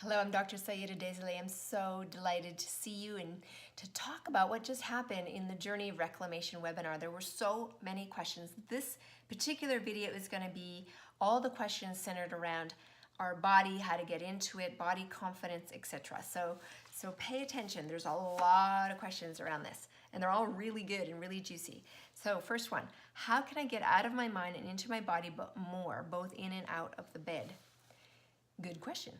Hello, I'm Dr. Saida Desilets. I'm so delighted to see you and to talk about what just happened in the Journey of Reclamation webinar. There were so many questions. This particular video is going to be all the questions centered around our body, how to get into it, body confidence, etc. So pay attention. There's a lot of questions around this, and they're all really good and really juicy. So first one, how can I get out of my mind and into my body more, both in and out of the bed? Good question.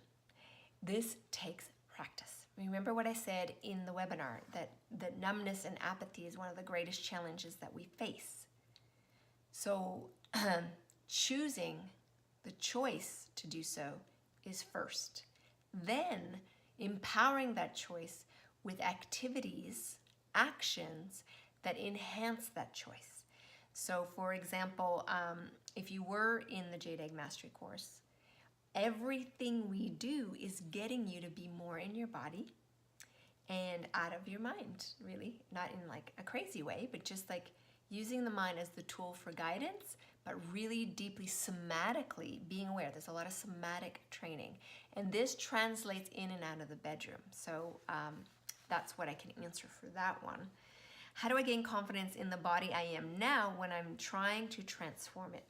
This takes practice. Remember what I said in the webinar, that numbness and apathy is one of the greatest challenges that we face. So choosing the choice to do so is first. Then empowering that choice with activities, actions that enhance that choice. So for example, if you were in the Jade Egg Mastery course, everything we do is getting you to be more in your body and out of your mind, really. Not in like a crazy way, but just like using the mind as the tool for guidance, but really deeply somatically being aware. There's a lot of somatic training, and this translates in and out of the bedroom. So that's what I can answer for that one. How do I gain confidence in the body I am now when I'm trying to transform it?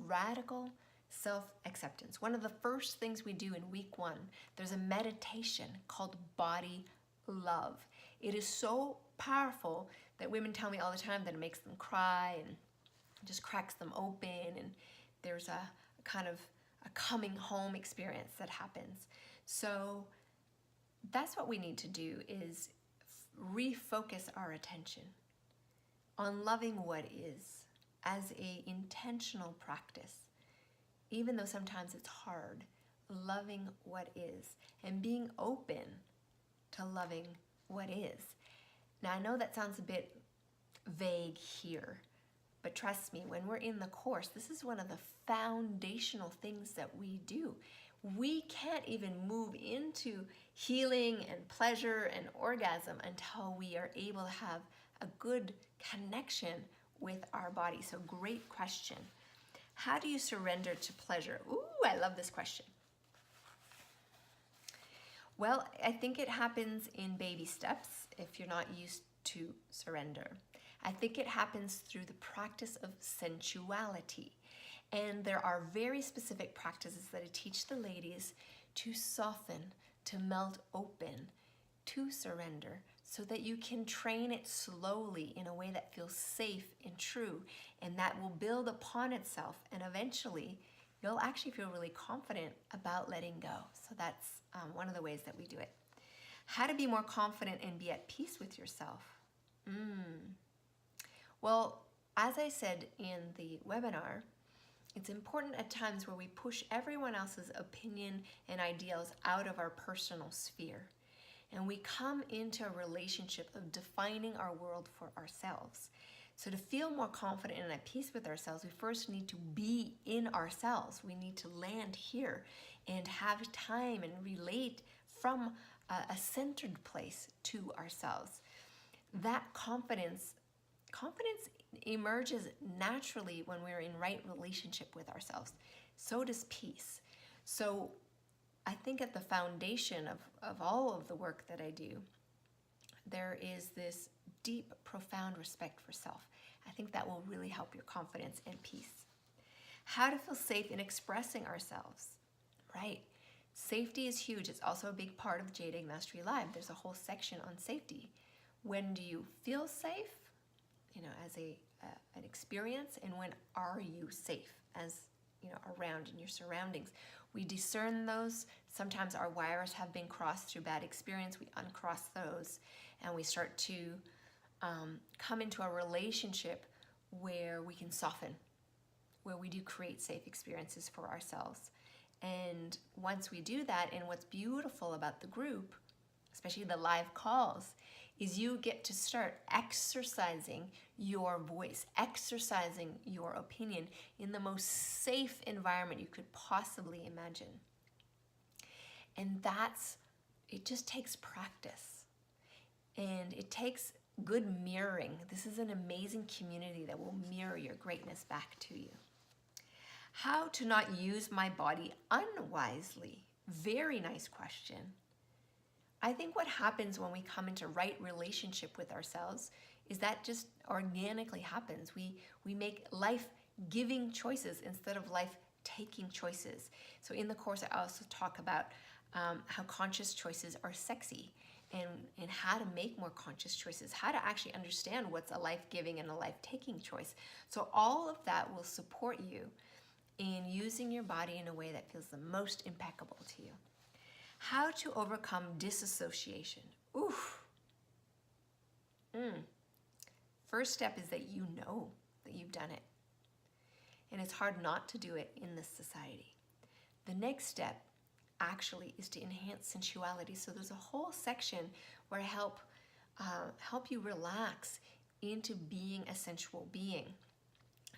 Radical self-acceptance. One of the first things we do in week 1, there's a meditation called body love. It is so powerful that women tell me all the time that it makes them cry and just cracks them open, and there's a kind of a coming home experience that happens. So that's what we need to do, is refocus our attention on loving what is as a intentional practice. Even though sometimes it's hard, loving what is and being open to loving what is. Now, I know that sounds a bit vague here, but trust me, when we're in the course, this is one of the foundational things that we do. We can't even move into healing and pleasure and orgasm until we are able to have a good connection with our body. So great question. How do you surrender to pleasure? Ooh, I love this question. Well, I think it happens in baby steps if you're not used to surrender. I think it happens through the practice of sensuality. And there are very specific practices that I teach the ladies to soften, to melt open, to surrender, so that you can train it slowly in a way that feels safe and true, and that will build upon itself, and eventually you'll actually feel really confident about letting go. So that's one of the ways that we do it. How to be more confident and be at peace with yourself. Well, as I said in the webinar, it's important at times where we push everyone else's opinion and ideals out of our personal sphere. And we come into a relationship of defining our world for ourselves. So to feel more confident and at peace with ourselves, we first need to be in ourselves. We need to land here and have time and relate from a centered place to ourselves. That confidence emerges naturally when we're in right relationship with ourselves. So does peace. So I think at the foundation of all of the work that I do, there is this deep, profound respect for self. I think that will really help your confidence and peace. How to feel safe in expressing ourselves, right? Safety is huge. It's also a big part of Jade Egg Mastery Live. There's a whole section on safety. When do you feel safe, as an experience, and when are you safe as around in your surroundings? We discern those. Sometimes our wires have been crossed through bad experience. We uncross those, and we start to come into a relationship where we can soften, where we do create safe experiences for ourselves. And once we do that, and what's beautiful about the group, especially the live calls, is you get to start exercising your voice, exercising your opinion in the most safe environment you could possibly imagine. And it just takes practice. And it takes good mirroring. This is an amazing community that will mirror your greatness back to you. How to not use my body unwisely. Very nice question. I think what happens when we come into right relationship with ourselves is that just organically happens. We make life-giving choices instead of life-taking choices. So in the course, I also talk about how conscious choices are sexy, and how to make more conscious choices, how to actually understand what's a life-giving and a life-taking choice. So all of that will support you in using your body in a way that feels the most impeccable to you. How to overcome disassociation. Oof. First step is that you know that you've done it. And it's hard not to do it in this society. The next step actually is to enhance sensuality. So there's a whole section where I help you relax into being a sensual being.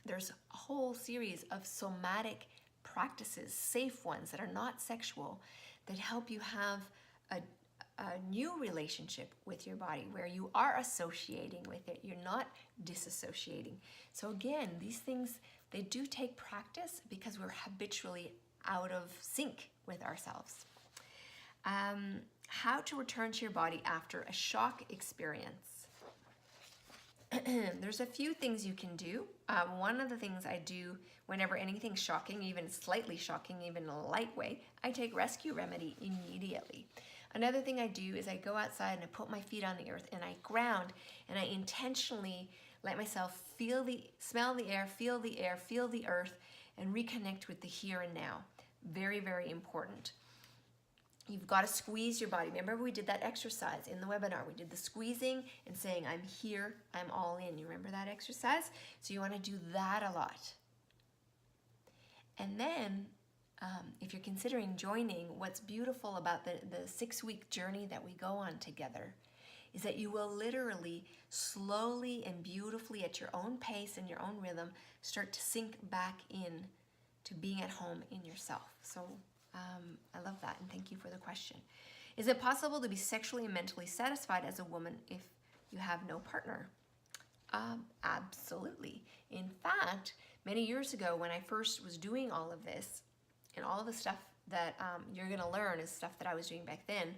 There's a whole series of somatic practices, safe ones that are not sexual, that help you have a new relationship with your body where you are associating with it. You're not disassociating. So again, these things, they do take practice because we're habitually out of sync with ourselves. How to return to your body after a shock experience. There's a few things you can do. One of the things I do whenever anything's shocking, even slightly shocking, even in a light way, I take rescue remedy immediately. Another thing I do is I go outside and I put my feet on the earth and I ground, and I intentionally let myself smell the air, feel the earth, and reconnect with the here and now. Very, very important. You've got to squeeze your body. Remember we did that exercise in the webinar. We did the squeezing and saying, I'm here, I'm all in. You remember that exercise? So you want to do that a lot. And then, if you're considering joining, what's beautiful about the 6-week journey that we go on together is that you will literally slowly and beautifully at your own pace and your own rhythm start to sink back in to being at home in yourself. So I love that, and thank you for the question. Is it possible to be sexually and mentally satisfied as a woman if you have no partner? Absolutely. In fact, many years ago when I first was doing all of this, and all of the stuff that you're going to learn is stuff that I was doing back then,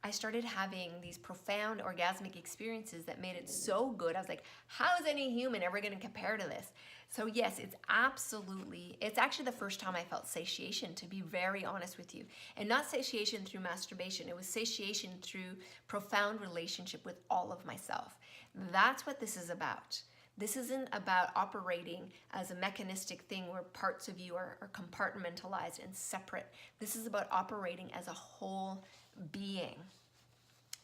I started having these profound orgasmic experiences that made it so good. I was like, how is any human ever going to compare to this? So yes, it's actually the first time I felt satiation, to be very honest with you. And not satiation through masturbation. It was satiation through profound relationship with all of myself. That's what this is about. This isn't about operating as a mechanistic thing where parts of you are compartmentalized and separate. This is about operating as a whole being.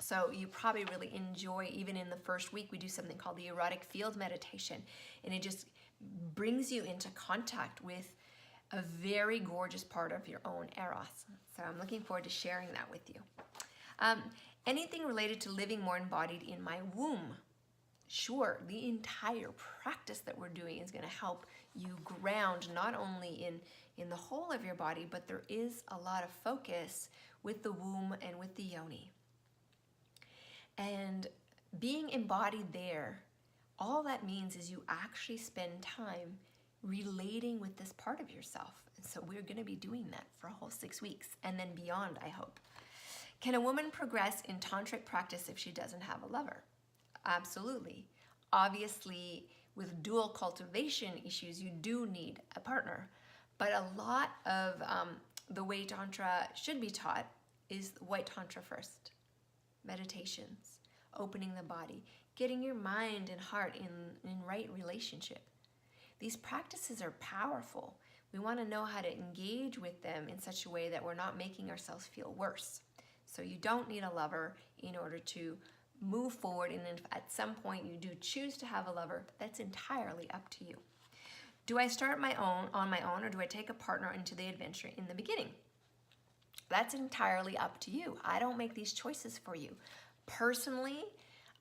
So you probably really enjoy, even in the first week, we do something called the erotic field meditation, and it just brings you into contact with a very gorgeous part of your own eros. So I'm looking forward to sharing that with you. Anything related to living more embodied in my womb? Sure, the entire practice that we're doing is going to help you ground not only in the whole of your body, but there is a lot of focus with the womb and with the yoni. And being embodied there, all that means is you actually spend time relating with this part of yourself. And so we're going to be doing that for a whole 6 weeks and then beyond, I hope. Can a woman progress in tantric practice if she doesn't have a lover? Absolutely. Obviously, with dual cultivation issues, you do need a partner. But a lot of the way Tantra should be taught is white Tantra first. Meditations, opening the body, getting your mind and heart in right relationship. These practices are powerful. We want to know how to engage with them in such a way that we're not making ourselves feel worse. So you don't need a lover in order to move forward, and if at some point you do choose to have a lover, that's entirely up to you. Do I start on my own, or do I take a partner into the adventure in the beginning? That's entirely up to you. I don't make these choices for you. Personally,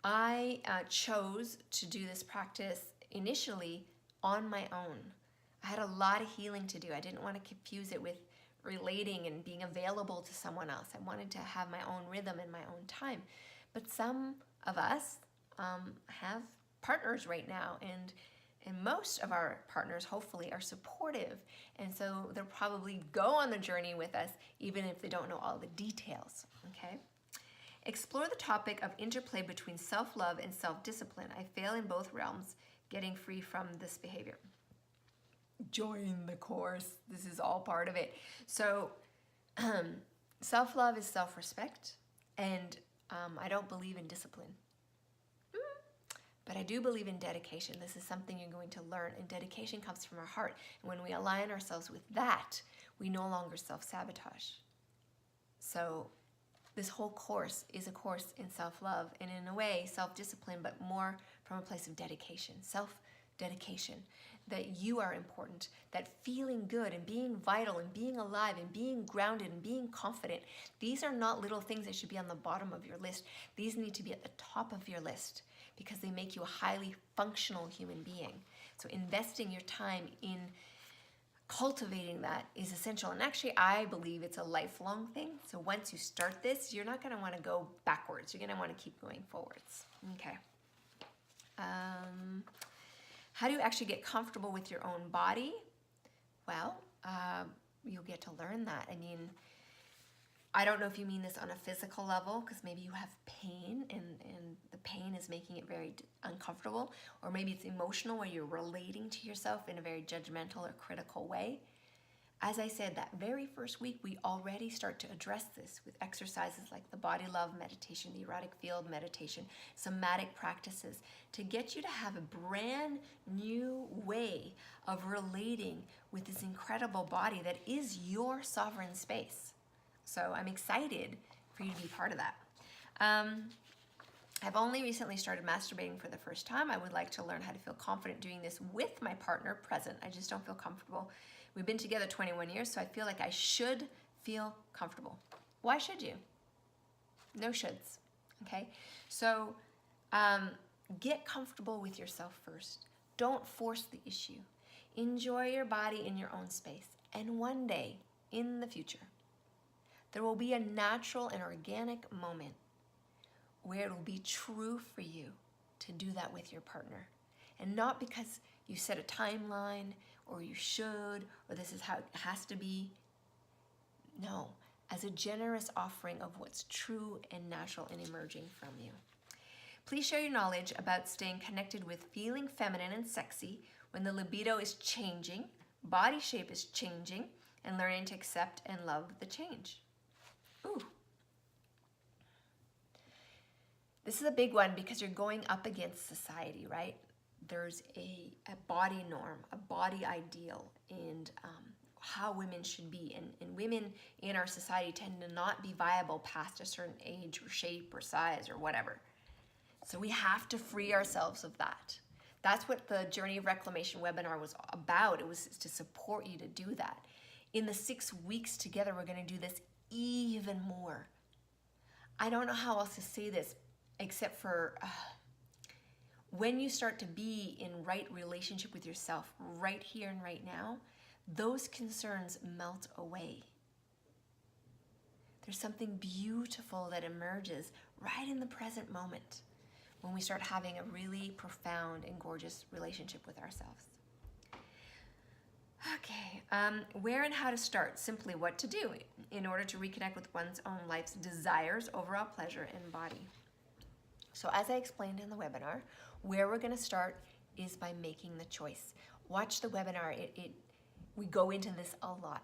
I chose to do this practice initially on my own. I had a lot of healing to do. I didn't want to confuse it with relating and being available to someone else. I wanted to have my own rhythm and my own time. But some of us have partners right now, And most of our partners, hopefully, are supportive. And so they'll probably go on the journey with us, even if they don't know all the details, okay? Explore the topic of interplay between self-love and self-discipline. I fail in both realms, getting free from this behavior. Join the course. This is all part of it. So self-love is self-respect, and I don't believe in discipline. But I do believe in dedication. This is something you're going to learn, and dedication comes from our heart. And when we align ourselves with that, we no longer self-sabotage. So this whole course is a course in self-love and, in a way, self-discipline, but more from a place of dedication, self-dedication, that you are important, that feeling good and being vital and being alive and being grounded and being confident, these are not little things that should be on the bottom of your list. These need to be at the top of your list, because they make you a highly functional human being. So investing your time in cultivating that is essential. And actually, I believe it's a lifelong thing. So once you start this, you're not gonna wanna go backwards. You're gonna wanna keep going forwards. Okay. How do you actually get comfortable with your own body? Well, you'll get to learn that. I mean, I don't know if you mean this on a physical level, because maybe you have pain and the pain is making it very uncomfortable, or maybe it's emotional where you're relating to yourself in a very judgmental or critical way. As I said, that very first week, we already start to address this with exercises like the body love meditation, the erotic field meditation, somatic practices, to get you to have a brand new way of relating with this incredible body that is your sovereign space. So I'm excited for you to be part of that. I've only recently started masturbating for the first time. I would like to learn how to feel confident doing this with my partner present. I just don't feel comfortable. We've been together 21 years, so I feel like I should feel comfortable. Why should you? No shoulds, okay? So get comfortable with yourself first. Don't force the issue. Enjoy your body in your own space. And one day, in the future, there will be a natural and organic moment where it will be true for you to do that with your partner. And not because you set a timeline, or you should, or this is how it has to be. No, as a generous offering of what's true and natural and emerging from you. Please share your knowledge about staying connected with feeling feminine and sexy when the libido is changing, body shape is changing, and learning to accept and love the change. Ooh. This is a big one because you're going up against society, right? There's a body norm, a body ideal, and how women should be. And women in our society tend to not be viable past a certain age or shape or size or whatever. So we have to free ourselves of that. That's what the Journey of Reclamation webinar was about. It was to support you to do that. In the 6 weeks together, we're going to do this even more. I don't know how else to say this except for when you start to be in right relationship with yourself right here and right now, those concerns melt away. There's something beautiful that emerges right in the present moment when we start having a really profound and gorgeous relationship with ourselves. Okay, where and how to start? Simply what to do in order to reconnect with one's own life's desires, overall pleasure, and body. So as I explained in the webinar, where we're going to start is by making the choice. Watch the webinar. We go into this a lot.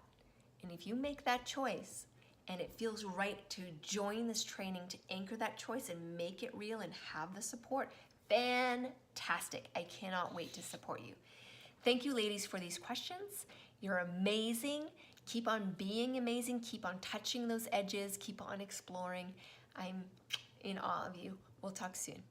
And if you make that choice and it feels right to join this training, to anchor that choice and make it real and have the support, fantastic. I cannot wait to support you. Thank you, ladies, for these questions. You're amazing. Keep on being amazing. Keep on touching those edges. Keep on exploring. I'm in awe of you. We'll talk soon.